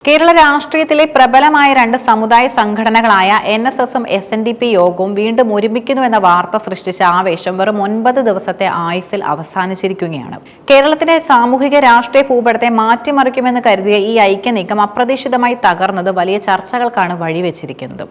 കേരള രാഷ്ട്രീയത്തിലെ പ്രബലമായ രണ്ട് സമുദായ സംഘടനകളായ NSSും SNDP യോഗവും വീണ്ടും ഒരുമിക്കുന്നുവെന്ന വാർത്ത സൃഷ്ടിച്ച ആവേശം വെറും 9 ദിവസത്തെ ആയുസ്സിൽ അവസാനിച്ചിരിക്കുകയാണ്. കേരളത്തിലെ സാമൂഹിക രാഷ്ട്രീയ ഭൂപടത്തെ മാറ്റിമറിക്കുമെന്ന് കരുതിയ ഈ ഐക്യനീക്കം അപ്രതീക്ഷിതമായി തകർന്നത് വലിയ ചർച്ചകൾക്കാണ് വഴിവെച്ചിരിക്കുന്നത്.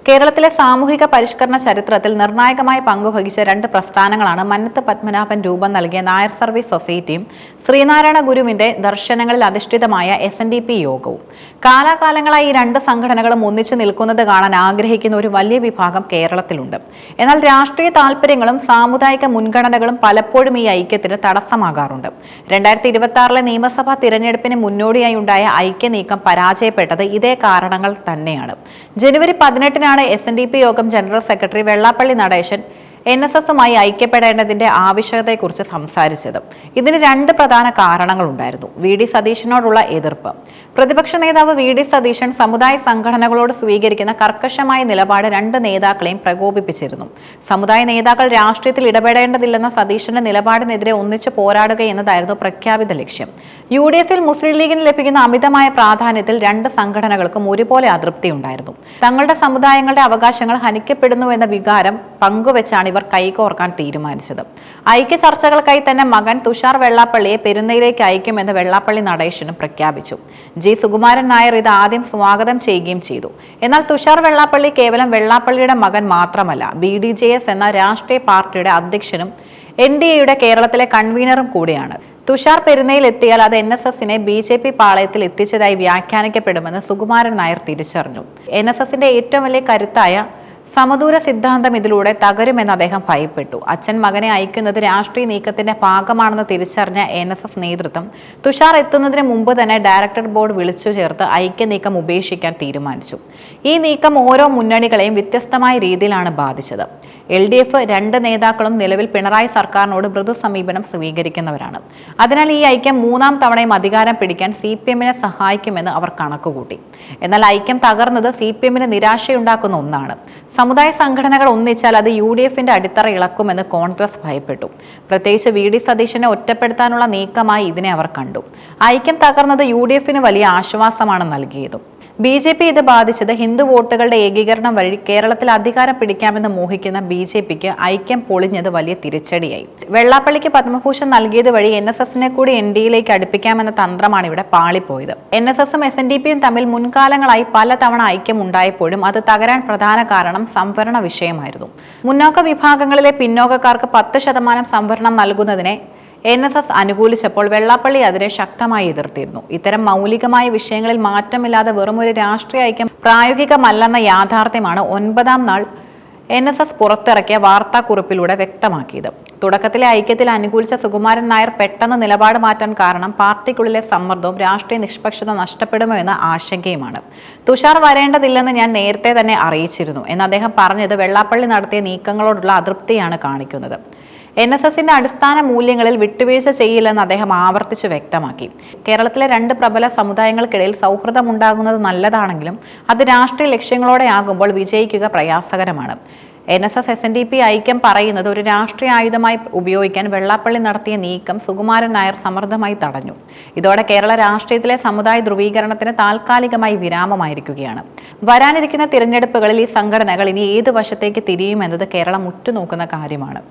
കേരളത്തിലെ സാമൂഹിക പരിഷ്കരണ ചരിത്രത്തിൽ നിർണായകമായ പങ്കുവഹിച്ച രണ്ട് പ്രസ്ഥാനങ്ങളാണ് മന്നത്ത് പത്മനാഭൻ രൂപം നൽകിയ നായർ സർവീസ് സൊസൈറ്റിയും ശ്രീനാരായണ ഗുരുവിന്റെ ദർശനങ്ങളിൽ അധിഷ്ഠിതമായ SNDP യോഗവും. കാലാകാലങ്ങളായി ഈ രണ്ട് സംഘടനകളും ഒന്നിച്ചു നിൽക്കുന്നത് കാണാൻ ആഗ്രഹിക്കുന്ന ഒരു വലിയ വിഭാഗം കേരളത്തിലുണ്ട്. എന്നാൽ രാഷ്ട്രീയ താല്പര്യങ്ങളും സാമുദായിക മുൻഗണനകളും പലപ്പോഴും ഈ ഐക്യത്തിന് തടസ്സമാകാറുണ്ട്. 2026 നിയമസഭാ തിരഞ്ഞെടുപ്പിന് മുന്നോടിയായി ഉണ്ടായ ഐക്യനീക്കം പരാജയപ്പെട്ടത് ഇതേ കാരണങ്ങൾ തന്നെയാണ്. ജനുവരി 18-നാണ് SNDP യോഗം ജനറൽ സെക്രട്ടറി വെള്ളാപ്പള്ളി നടേശൻ NSSുമായി ഐക്യപ്പെടേണ്ടതിന്റെ ആവശ്യകതയെക്കുറിച്ച് സംസാരിച്ചത്. ഇതിന് രണ്ട് പ്രധാന കാരണങ്ങളുണ്ടായിരുന്നു. VD സതീശനോടുള്ള എതിർപ്പ്. പ്രതിപക്ഷ നേതാവ് VD സതീശൻ സമുദായ സംഘടനകളോട് സ്വീകരിക്കുന്ന കർക്കശമായ നിലപാട് രണ്ട് നേതാക്കളെയും പ്രകോപിപ്പിച്ചിരുന്നു. സമുദായ നേതാക്കൾ രാഷ്ട്രീയത്തിൽ ഇടപെടേണ്ടതില്ലെന്ന സതീശന്റെ നിലപാടിനെതിരെ ഒന്നിച്ച് പോരാടുക എന്നതായിരുന്നു പ്രഖ്യാപിത ലക്ഷ്യം. UDFൽ മുസ്ലിം ലീഗിന് ലഭിക്കുന്ന അമിതമായ പ്രാധാന്യത്തിൽ രണ്ട് സംഘടനകൾക്കും ഒരുപോലെ അതൃപ്തിയുണ്ടായിരുന്നു. തങ്ങളുടെ സമുദായങ്ങളുടെ അവകാശങ്ങൾ ഹനിക്കപ്പെടുന്നുവെന്ന വികാരം പങ്കുവെച്ചാണ് ഇവർ കൈകോർക്കാൻ തീരുമാനിച്ചത്. ഐക്യ ചർച്ചകൾക്കായി തന്നെ മകൻ തുഷാർ വെള്ളാപ്പള്ളിയെ പെരുന്നയിലേക്ക് അയക്കുമെന്ന് വെള്ളാപ്പള്ളി നടേശനും പ്രഖ്യാപിച്ചു. G. സുകുമാരൻ നായർ ഇത് ആദ്യം സ്വാഗതം ചെയ്യുകയും ചെയ്തു. എന്നാൽ തുഷാർ വെള്ളാപ്പള്ളി കേവലം വെള്ളാപ്പള്ളിയുടെ മകൻ മാത്രമല്ല, BDJS എന്ന രാഷ്ട്രീയ പാർട്ടിയുടെ അധ്യക്ഷനും NDAയുടെ കേരളത്തിലെ കൺവീനറും കൂടിയാണ്. തുഷാർ പെരുന്നയിൽ എത്തിയാൽ അത് NSSനെ BJP പാളയത്തിൽ എത്തിച്ചതായി വ്യാഖ്യാനിക്കപ്പെടുമെന്ന് സുകുമാരൻ നായർ തിരിച്ചറിഞ്ഞു. NSSന്റെ ഏറ്റവും വലിയ കരുത്തായ സമദൂര സിദ്ധാന്തം ഇതിലൂടെ തകരുമെന്ന് അദ്ദേഹം ഭയപ്പെട്ടു. അച്ഛൻ മകനെ അയക്കുന്നത് രാഷ്ട്രീയ നീക്കത്തിന്റെ ഭാഗമാണെന്ന് തിരിച്ചറിഞ്ഞ NSS നേതൃത്വം തുഷാർ എത്തുന്നതിന് മുമ്പ് തന്നെ ഡയറക്ടർ ബോർഡ് വിളിച്ചു ചേർത്ത് ഐക്യനീക്കം ഉപേക്ഷിക്കാൻ തീരുമാനിച്ചു. ഈ നീക്കം ഓരോ മുന്നണികളെയും വ്യത്യസ്തമായ രീതിയിലാണ് ബാധിച്ചത്. LDF രണ്ട് നേതാക്കളും നിലവിൽ പിണറായി സർക്കാരിനോട് മൃദു സമീപനം സ്വീകരിക്കുന്നവരാണ്. അതിനാൽ ഈ ഐക്യം മൂന്നാം തവണയും അധികാരം പിടിക്കാൻ CPMനെ സഹായിക്കുമെന്ന് അവർ കണക്കുകൂട്ടി. എന്നാൽ ഐക്യം തകർന്നത് CPMന് നിരാശയുണ്ടാക്കുന്ന ഒന്നാണ്. സമുദായ സംഘടനകൾ ഒന്നിച്ചാൽ അത് UDFന്റെ അടിത്തറ ഇളക്കുമെന്ന് കോൺഗ്രസ് ഭയപ്പെട്ടു. പ്രത്യേകിച്ച് VD സതീശനെ ഒറ്റപ്പെടുത്താനുള്ള നീക്കമായി ഇതിനെ അവർ കണ്ടു. ഐക്യം തകർന്നത് UDFന് വലിയ ആശ്വാസമാണ് നൽകിയതും. BJP ഇത് ബാധിച്ചത് ഹിന്ദു വോട്ടുകളുടെ ഏകീകരണം വഴി കേരളത്തിൽ അധികാരം പിടിക്കാമെന്ന് മോഹിക്കുന്ന BJPക്ക് ഐക്യം പൊളിഞ്ഞത് വലിയ തിരിച്ചടിയായി. വെള്ളാപ്പള്ളിക്ക് പത്മഭൂഷൺ നൽകിയത് വഴി NSSനെ കൂടി NDAയിലേക്ക് അടുപ്പിക്കാമെന്ന തന്ത്രമാണ് ഇവിടെ പാളിപ്പോയത്. NSSും SNDPയും തമ്മിൽ മുൻകാലങ്ങളായി പലതവണ ഐക്യം ഉണ്ടായപ്പോഴും അത് തകരാൻ പ്രധാന കാരണം സംവരണ വിഷയമായിരുന്നു. മുന്നോക്ക വിഭാഗങ്ങളിലെ പിന്നോക്കക്കാർക്ക് 10% സംവരണം നൽകുന്നതിനെ NSS അനുകൂലിച്ചപ്പോൾ വെള്ളാപ്പള്ളി അതിനെ ശക്തമായി എതിർത്തിരുന്നു. ഇത്തരം മൗലികമായ വിഷയങ്ങളിൽ മാറ്റമില്ലാതെ വെറുമൊരു രാഷ്ട്രീയ ഐക്യം പ്രായോഗികമല്ലെന്ന യാഥാർത്ഥ്യമാണ് 9-ാം നാൾ NSS പുറത്തിറക്കിയ വാർത്താക്കുറിപ്പിലൂടെ വ്യക്തമാക്കിയത്. തുടക്കത്തിലെ ഐക്യത്തിൽ അനുകൂലിച്ച സുകുമാരൻ നായർ പെട്ടെന്ന് നിലപാട് മാറ്റാൻ കാരണം പാർട്ടിക്കുള്ളിലെ സമ്മർദ്ദവും രാഷ്ട്രീയ നിഷ്പക്ഷത നഷ്ടപ്പെടുമോ എന്ന ആശങ്കയുമാണ്. തുഷാർ വരേണ്ടതില്ലെന്ന് ഞാൻ നേരത്തെ തന്നെ അറിയിച്ചിരുന്നു എന്ന് അദ്ദേഹം പറഞ്ഞത് വെള്ളാപ്പള്ളി നടത്തിയ നീക്കങ്ങളോടുള്ള അതൃപ്തിയാണ് കാണിക്കുന്നത്. NSSന്റെ അടിസ്ഥാന മൂല്യങ്ങളിൽ വിട്ടുവീഴ്ച ചെയ്യില്ലെന്ന് അദ്ദേഹം ആവർത്തിച്ച് വ്യക്തമാക്കി. കേരളത്തിലെ രണ്ട് പ്രബല സമുദായങ്ങൾക്കിടയിൽ സൗഹൃദമുണ്ടാകുന്നത് നല്ലതാണെങ്കിലും അത് രാഷ്ട്രീയ ലക്ഷ്യങ്ങളോടെ ആകുമ്പോൾ വിജയിക്കുക പ്രയാസകരമാണ്. NSS SNDP ഐക്യം പറയുന്നത് ഒരു രാഷ്ട്രീയ ആയുധമായി ഉപയോഗിക്കാൻ വെള്ളാപ്പള്ളി നടത്തിയ നീക്കം സുകുമാരൻ നായർ സമർത്ഥമായി തടഞ്ഞു. ഇതോടെ കേരള രാഷ്ട്രീയത്തിലെ സമുദായ ധ്രുവീകരണത്തിന് താൽക്കാലികമായി വിരാമമായിരിക്കുകയാണ്. വരാനിരിക്കുന്ന തിരഞ്ഞെടുപ്പുകളിൽ ഈ സംഘടനകൾ ഇനി ഏത് വശത്തേക്ക് തിരിയുമെന്നത് കേരളം ഉറ്റുനോക്കുന്ന കാര്യമാണ്.